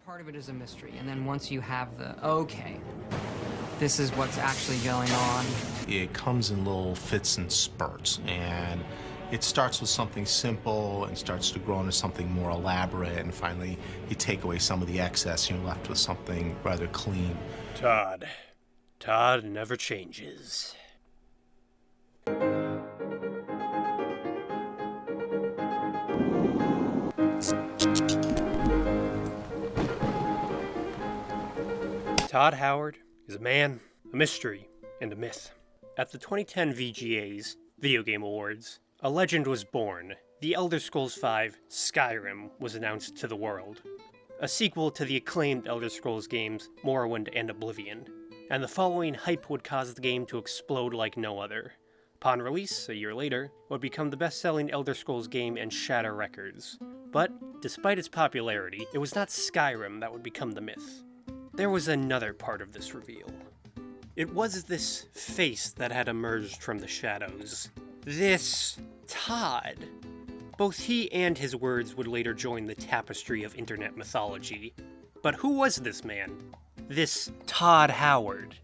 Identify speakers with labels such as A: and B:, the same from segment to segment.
A: part of it is a mystery, and then once you have okay, this is what's actually going on.
B: It comes in little fits and spurts, and it starts with something simple and starts to grow into something more elaborate, and finally you take away some of the excess and you're left with something rather clean.
C: Todd. Todd never changes. Todd Howard is a man, a mystery, and a myth. At the 2010 VGA's Video Game Awards, a legend was born. The Elder Scrolls V Skyrim was announced to the world, a sequel to the acclaimed Elder Scrolls games Morrowind and Oblivion, and the following hype would cause the game to explode like no other. Upon release, a year later, it would become the best-selling Elder Scrolls game and shatter records. But, despite its popularity, it was not Skyrim that would become the myth. There was another part of this reveal. It was this face that had emerged from the shadows. This Todd. Both he and his words would later join the tapestry of internet mythology. But who was this man? This Todd Howard?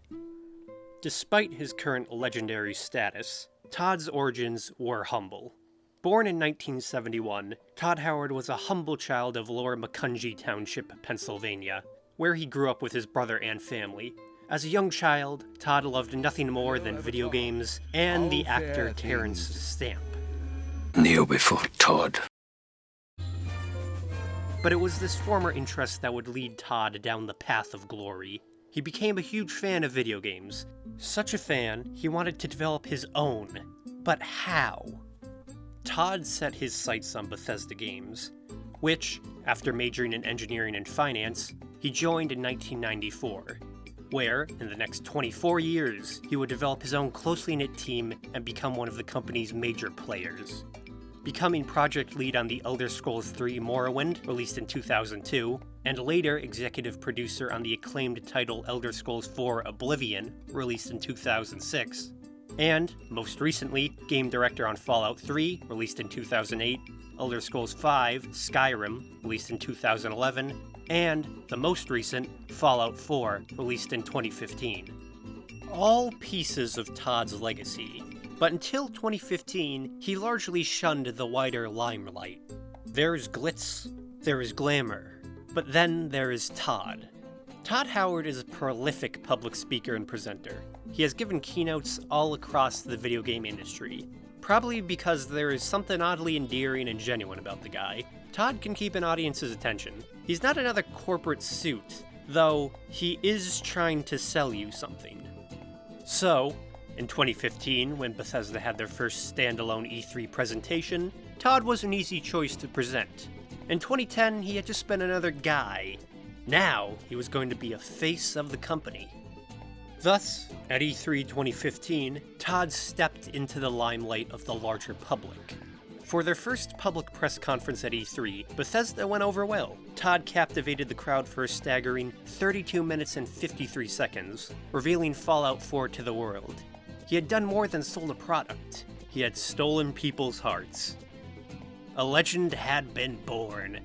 C: Despite his current legendary status, Todd's origins were humble. Born in 1971, Todd Howard was a humble child of Lower Macungie Township, Pennsylvania, where he grew up with his brother and family. As a young child, Todd loved nothing more than video games and the actor Terrence Stamp.
D: Kneel before Todd.
C: But it was this former interest that would lead Todd down the path of glory. He became a huge fan of video games. Such a fan, he wanted to develop his own. But how? Todd set his sights on Bethesda games, which, after majoring in engineering and finance, he joined in 1994, where, in the next 24 years, he would develop his own closely knit team and become one of the company's major players. Becoming project lead on the Elder Scrolls III Morrowind, released in 2002, and later executive producer on the acclaimed title Elder Scrolls IV Oblivion, released in 2006, and, most recently, game director on Fallout 3, released in 2008, Elder Scrolls V Skyrim, released in 2011, and, the most recent, Fallout 4, released in 2015. All pieces of Todd's legacy, but until 2015, he largely shunned the wider limelight. There's glitz, there is glamour, but then there is Todd. Todd Howard is a prolific public speaker and presenter. He has given keynotes all across the video game industry. Probably because there is something oddly endearing and genuine about the guy, Todd can keep an audience's attention. He's not another corporate suit, though he is trying to sell you something. So, in 2015, when Bethesda had their first standalone E3 presentation, Todd was an easy choice to present. In 2010, he had just been another guy. Now, he was going to be a face of the company. Thus, at E3 2015, Todd stepped into the limelight of the larger public. For their first public press conference at E3, Bethesda went over well. Todd captivated the crowd for a staggering 32 minutes and 53 seconds, revealing Fallout 4 to the world. He had done more than sold a product. He had stolen people's hearts. A legend had been born.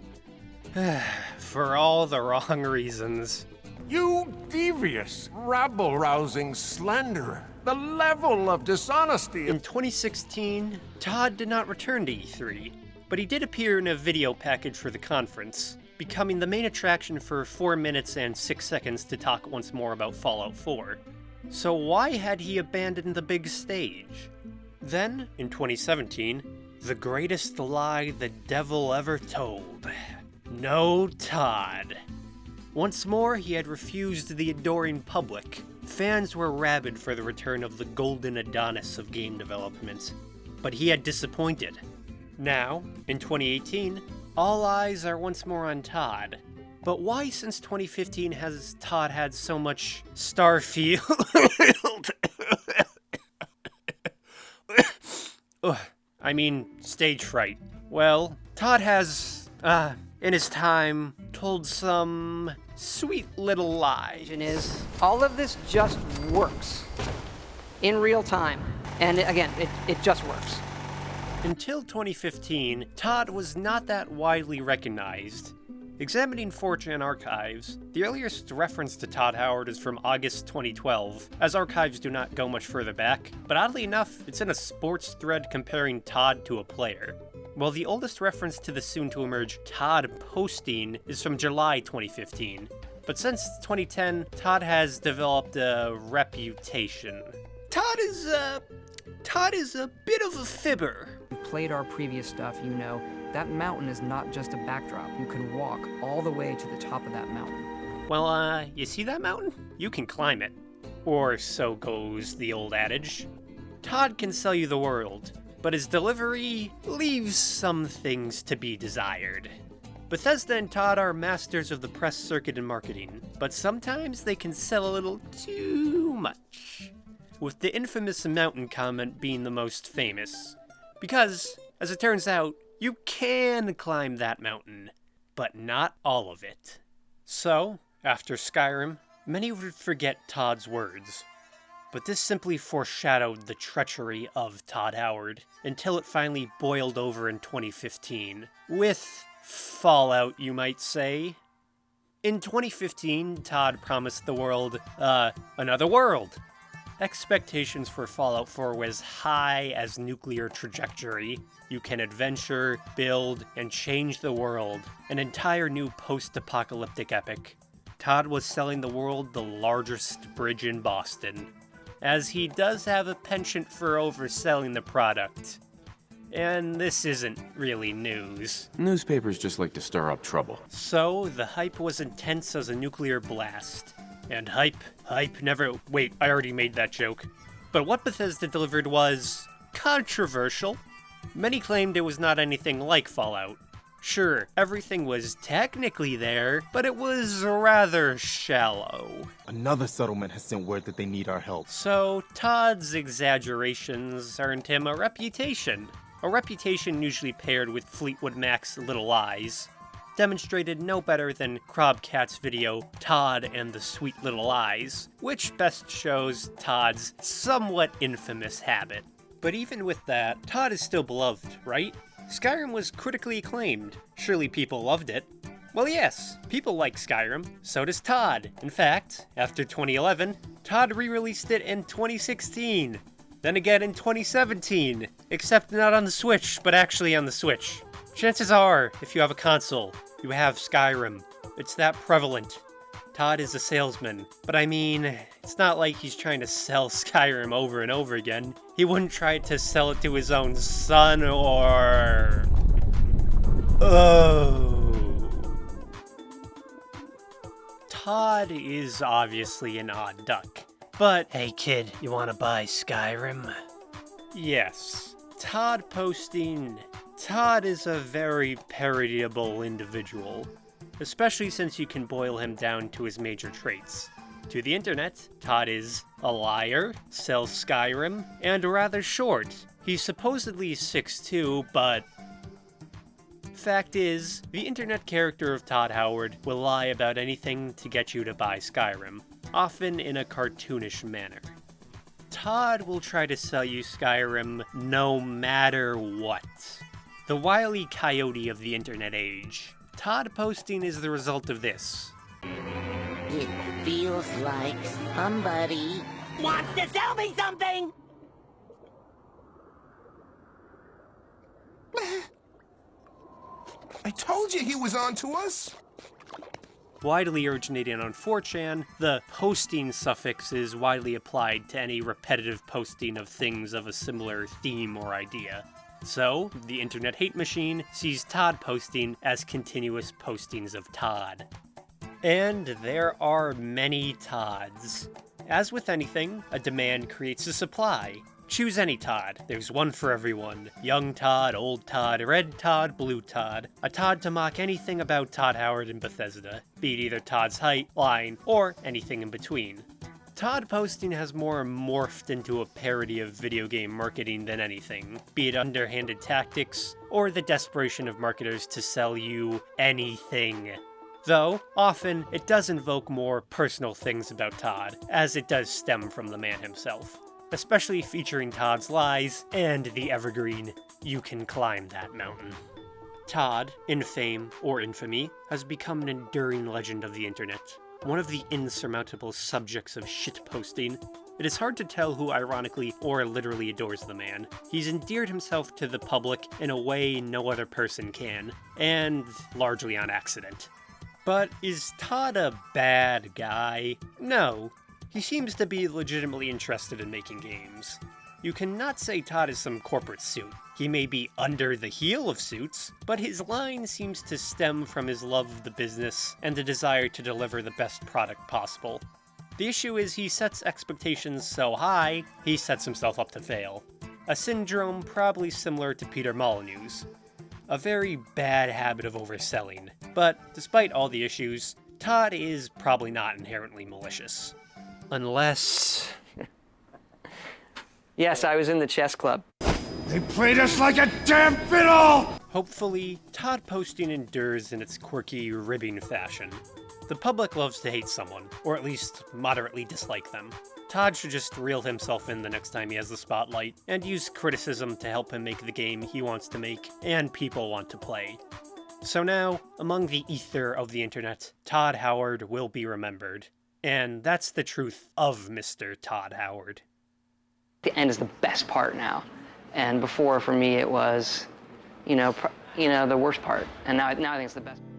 C: For all the wrong reasons.
E: You devious, rabble-rousing slanderer. The level of dishonesty.
C: In 2016, Todd did not return to E3, but he did appear in a video package for the conference, becoming the main attraction for 4 minutes and 6 seconds to talk once more about Fallout 4. So why had he abandoned the big stage? Then, in 2017, the greatest lie the devil ever told. No Todd. Once more, he had refused the adoring public. Fans were rabid for the return of the golden Adonis of game development. But he had disappointed. Now, in 2018, all eyes are once more on Todd. But why since 2015 has Todd had so much Starfield? Stage fright. Well, Todd has, in his time, told some sweet little lies.
A: Is all of this just works in real time. And again, it just works.
C: Until 2015, Todd was not that widely recognized. Examining 4chan archives, the earliest reference to Todd Howard is from August 2012, as archives do not go much further back, but oddly enough, it's in a sports thread comparing Todd to a player. While the oldest reference to the soon-to-emerge Todd posting is from July 2015, but since 2010, Todd has developed a reputation. Todd is a bit of a fibber.
F: If you've played our previous stuff, you know that mountain is not just a backdrop. You can walk all the way to the top of that mountain.
C: Well, you see that mountain? You can climb it. Or so goes the old adage. Todd can sell you the world, but his delivery leaves some things to be desired. Bethesda and Todd are masters of the press circuit and marketing, but sometimes they can sell a little too much. With the infamous mountain comment being the most famous. Because, as it turns out, you can climb that mountain, but not all of it. So, after Skyrim, many would forget Todd's words. But this simply foreshadowed the treachery of Todd Howard, until it finally boiled over in 2015, with fallout, you might say. In 2015, Todd promised the world, another world. Expectations for Fallout 4 were as high as nuclear trajectory. You can adventure, build, and change the world. An entire new post-apocalyptic epic. Todd was selling the world the largest bridge in Boston, as he does have a penchant for overselling the product. And this isn't really news.
G: Newspapers just like to stir up trouble.
C: So, the hype was intense as a nuclear blast. And hype never... Wait, I already made that joke. But what Bethesda delivered was controversial. Many claimed it was not anything like Fallout. Sure, everything was technically there, but it was rather shallow.
H: Another settlement has sent word that they need our help.
C: So, Todd's exaggerations earned him a reputation. A reputation usually paired with Fleetwood Mac's Little Lies. Demonstrated no better than Crobcat's video, Todd and the Sweet Little Lies, which best shows Todd's somewhat infamous habit. But even with that, Todd is still beloved, right? Skyrim was critically acclaimed. Surely people loved it. Well, yes, people like Skyrim. So does Todd. In fact, after 2011, Todd re-released it in 2016. Then again in 2017. Except not on the Switch, but actually on the Switch. Chances are, if you have a console, you have Skyrim. It's that prevalent. Todd is a salesman, but I mean, it's not like he's trying to sell Skyrim over and over again. He wouldn't try to sell it to his own son or... Oh. Todd is obviously an odd duck. But, hey kid, you wanna buy Skyrim? Yes. Todd posting... Todd is a very parodyable individual, especially since you can boil him down to his major traits. To the internet, Todd is a liar, sells Skyrim, and rather short. He's supposedly 6'2", but... Fact is, the internet character of Todd Howard will lie about anything to get you to buy Skyrim, often in a cartoonish manner. Todd will try to sell you Skyrim no matter what. The wily coyote of the internet age. Todd posting is the result of this.
I: It feels like somebody wants to sell me something!
E: I told you he was on to us!
C: Widely originating on 4chan, the posting suffix is widely applied to any repetitive posting of things of a similar theme or idea. So, the internet hate machine sees Todd posting as continuous postings of Todd. And there are many Todds. As with anything, a demand creates a supply. Choose any Todd. There's one for everyone. Young Todd, old Todd, red Todd, blue Todd. A Todd to mock anything about Todd Howard and Bethesda, be it either Todd's height, line, or anything in between. Todd posting has more morphed into a parody of video game marketing than anything, be it underhanded tactics, or the desperation of marketers to sell you anything. Though, often, it does invoke more personal things about Todd, as it does stem from the man himself. Especially featuring Todd's lies and the evergreen, "You can climb that mountain." Todd, in fame or infamy, has become an enduring legend of the internet. One of the insurmountable subjects of shitposting. It is hard to tell who ironically or literally adores the man. He's endeared himself to the public in a way no other person can, and largely on accident. But is Todd a bad guy? No. He seems to be legitimately interested in making games. You cannot say Todd is some corporate suit. He may be under the heel of suits, but his line seems to stem from his love of the business and the desire to deliver the best product possible. The issue is he sets expectations so high, he sets himself up to fail. A syndrome probably similar to Peter Molyneux's. A very bad habit of overselling. But despite all the issues, Todd is probably not inherently malicious. Unless...
A: Yes, I was in the chess club.
E: They played us like a damn fiddle!
C: Hopefully, Todd posting endures in its quirky, ribbing fashion. The public loves to hate someone, or at least moderately dislike them. Todd should just reel himself in the next time he has the spotlight, and use criticism to help him make the game he wants to make, and people want to play. So now, among the ether of the internet, Todd Howard will be remembered. And that's the truth of Mr. Todd Howard.
A: The end is the best part now. And before, for me, it was, the worst part. And now I think it's the best part.